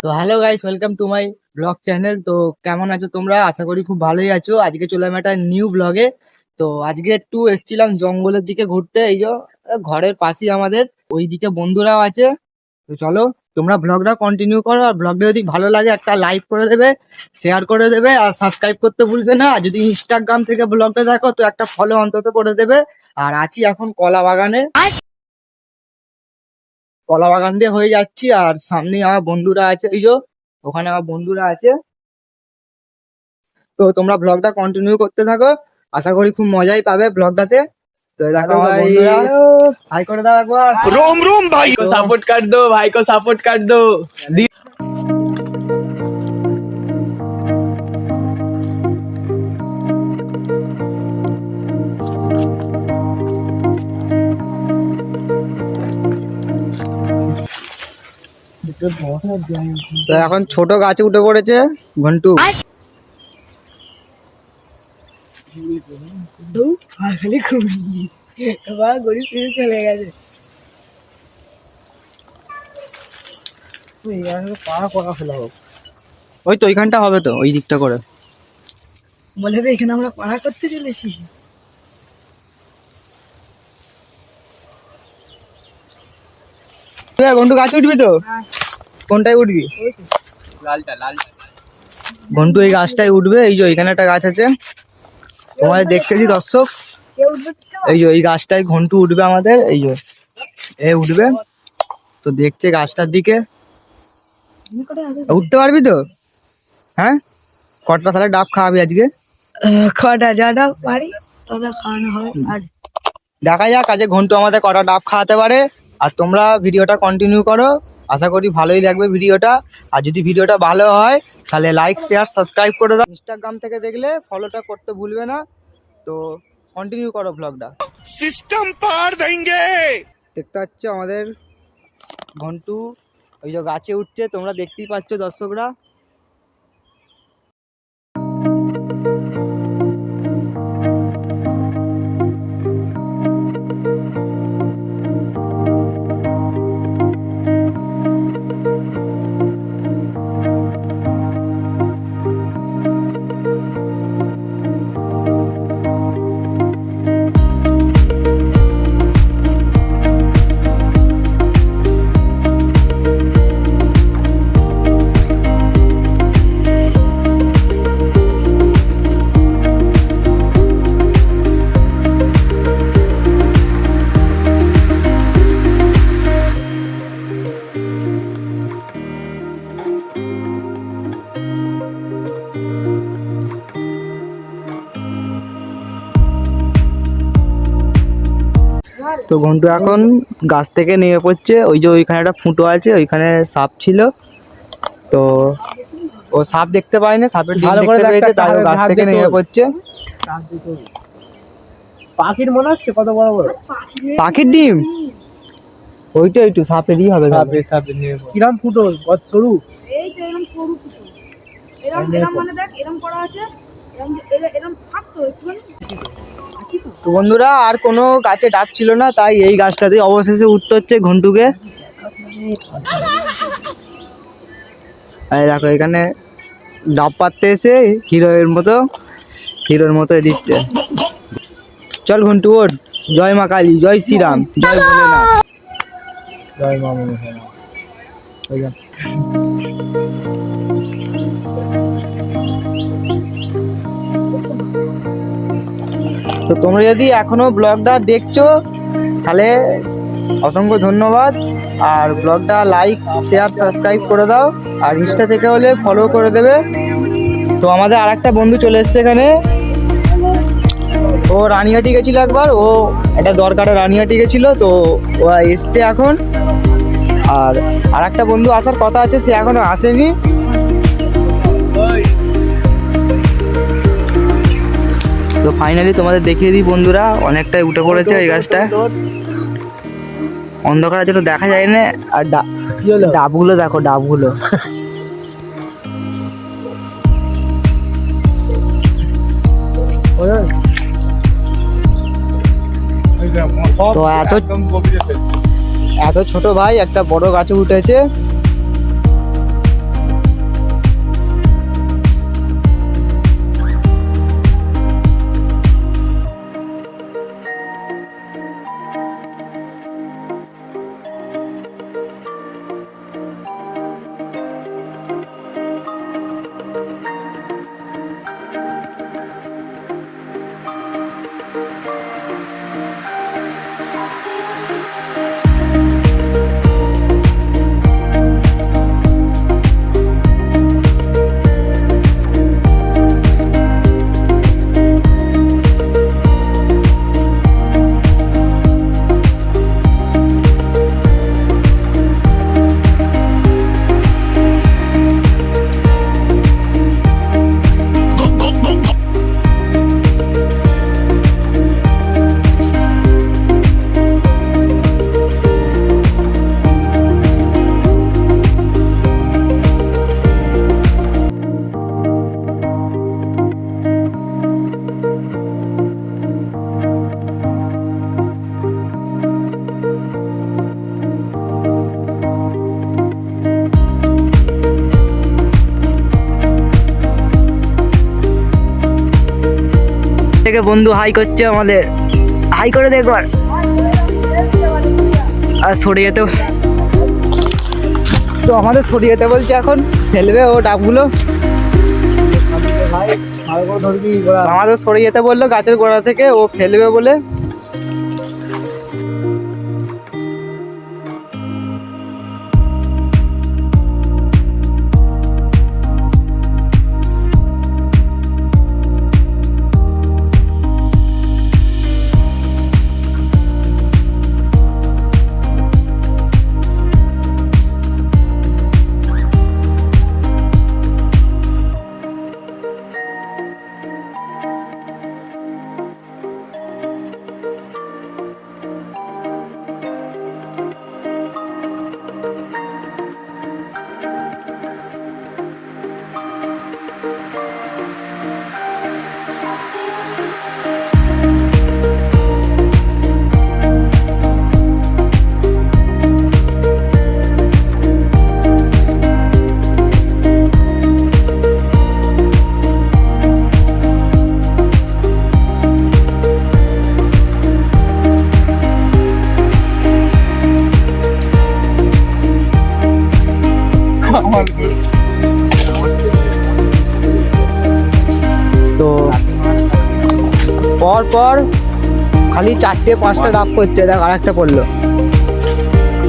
তো hello guys, welcome to my blog channel. তো কেমন আছো তোমরা? আশা করি খুব ভালোই আছো। আজকে চলে আমি একটা নিউ ব্লগে। তো আজকে একটু এসছিলাম জঙ্গলের দিকে ঘুরতে। এই যে ঘরের পাশেই আমাদের ওইদিকে বন্ধুরাও আছে। তো চলো তোমরা ব্লগটা কন্টিনিউ করো, আর ব্লগটা যদি ভালো লাগে একটা লাইক করে দেবে, শেয়ার করে দেবে, আর সাবস্ক্রাইব করতে ভুলবে না। আর যদি ইনস্টাগ্রাম থেকে ব্লগটা দেখো তো একটা ফলো অন্তত করে দেবে। আর আছি এখন কলা বাগানে, কলা বাগান দিয়ে হয়ে যাচ্ছি। আর সামনে আমার বন্ধুরা আছে, এই যে ওখানে আমার বন্ধুরা আছে। তো তোমরা ব্লগটা কন্টিনিউ করতে থাকো, আশা করি খুব মজাই পাবে ব্লগটাতে। তো এই দেখো আমার বন্ধুরা, হাই করে দাও একবার। रोम रोम भाई को सपोर्ट कर दो, भाई को सपोर्ट कर दो। তো এখন ছোট গাছে উঠে পড়েছে ঘন্টু। চলে গেছে ওই তো ওইখানটা হবে, তো ওই দিকটা করে বলে রে এখানে আমরা পাড়া করতে চলেছি। ঘন্টু গাছে উঠবি তো? কোনটায় উঠবি? लालटा लाल ঘন্টু এই গাছটায় উঠবে। এই যে এখানে একটা গাছ আছে, তোমাদের দেখতেছি দর্শক। এই যে এই গাছটায় ঘন্টু উঠবে আমাদের, এই যে এ উঠবে। তো দেখছে গাছটার দিকে। উঠতে পারবি তো? হ্যাঁ, কটা তাহলে ডাব খাওয়াবি আজকে? কটা যাটা পারি তবে খাওয়ানো হয়। আর দেখা যাক আজকে ঘন্টু আমাদের কটা ডাব খাওয়াতে পারে। আর তোমরা ভিডিওটা কন্টিনিউ করো, আশা করি ভালোই লাগবে ভিডিওটা। আর যদি ভিডিওটা ভালো হয় তাহলে লাইক, শেয়ার, সাবস্ক্রাইব করে দাও। ইনস্টাগ্রাম থেকে দেখলে ফলোটা করতে ভুলবে না। তো কন্টিনিউ করো ব্লগটা। सिस्टम पार देंगे। দেখতে পাচ্ছ আমাদের ঘন্টু ওই যে গাছে উঠছে, তোমরা দেখতেই পাচ্ছ দর্শকরা। তো ঘন্টু এখন গাছ থেকে নেমে পড়ছে। ওই যে ওইখানে একটা ফুটো আছে, ওইখানে সাপ ছিল। তো ও সাপ দেখতে পায়নি, সাপের ডিম দেখতে পেয়েছে, তাই ও গাছ থেকে নেমে পড়ছে। পাখির মনে হচ্ছে কত বড় বড় পাখির ডিম? ওইটা একটু সাপেরই হবে। কিরাম ফুটো কত সরু। এই তো এরকম সরু কুটো, এরকম এরকম মানে দেখ এরকম করা আছে, এরকম এরকম থাকতো একটুখানি। তো বন্ধুরা আর কোনো গাছে ডাব ছিল না, তাই এই গাছটাতে অবশেষে উঠতে হচ্ছে ঘন্টুকে। এই দেখো এখানে ডাব পাততে এসে হিরোর মতো দিচ্ছে। চল ঘন্টু ওঠ। জয় মা কালী, জয় শ্রীরাম, জয় ভোলেনাথ, জয় মা মনসা। তো তোমরা যদি এখনো ব্লগটা দেখছো তাহলে অসংখ্য ধন্যবাদ। আর ব্লগটা লাইক, শেয়ার, সাবস্ক্রাইব করে দাও। আর ইনস্টা থেকে হলে ফলো করে দেবে। তো আমাদের আর একটা বন্ধু চলে এসছে এখানে। ও রানিহাটি গেছিল একবার, ও একটা দরকারে রানিহাটি গেছিল। তো ও এসছে এখন। আর একটা বন্ধু আসার কথা আছে, সে এখনো আসেনি। তো ফাইনালি তোমাদের দেখিয়ে দিই বন্ধুরা, অনেকটাই উঠে পড়েছে এই গাছটা। অন্ধকারের জন্য দেখা যায় না। আর ডাবগুলো দেখো, ডাবগুলো তো এত ছোট ভাই একটা বড় গাছে উঠেছে। থেকে বন্ধু হাই করছে আমাদের, হাই করে দেখবার আর সরে যেতে, তো আমাদের সরিয়ে যেতে বলছে, এখন ফেলবে ও ডাবগুলো, আমাদের সরিয়ে যেতে বললো গাছের গোড়া থেকে, ও ফেলবে বলে। তো পর পর খালি 4-5টা ডাব করছে, দেখ আর একটা পড়লো,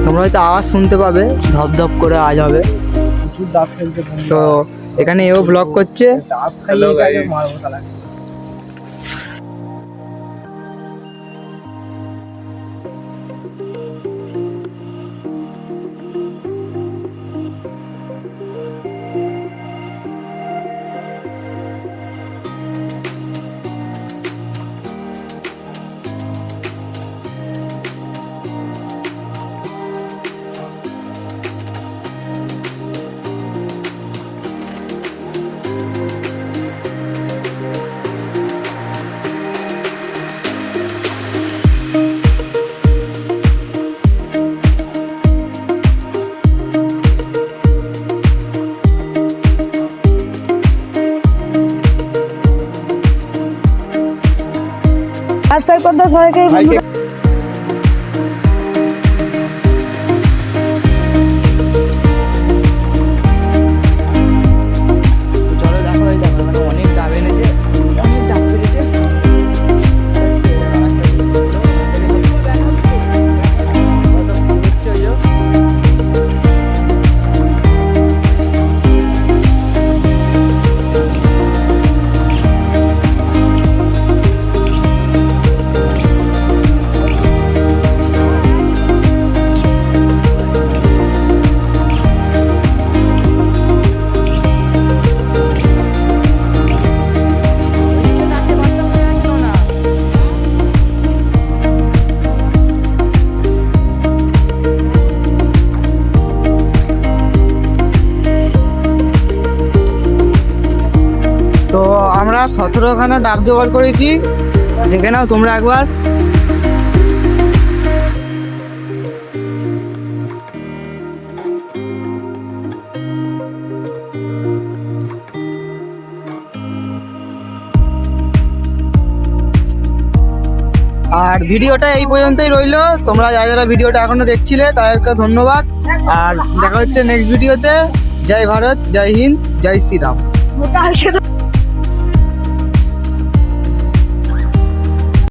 তোমরা হয়তো আওয়াজ শুনতে পাবে, ধপ ধপ করে আওয়াজ হবে। তো এখানে এও ব্লগ করছে। আজকাল কথা সবাইকে চলো দেখো, এই দেখো এখানে অনেক ডাব এনেছে, অনেক ডাব পেরেছে। তো আমরা 17খানা ডাব জোগাড় করেছি, দেখে নাও তোমরা একবার। আর ভিডিওটা এই পর্যন্তই রইলো, তোমরা যারা যারা ভিডিওটা এখনো দেখছিলে তাদেরকে ধন্যবাদ, আর দেখা হচ্ছে নেক্সট ভিডিওতে। জয় ভারত, জয় হিন্দ, জয় শ্রীরাম।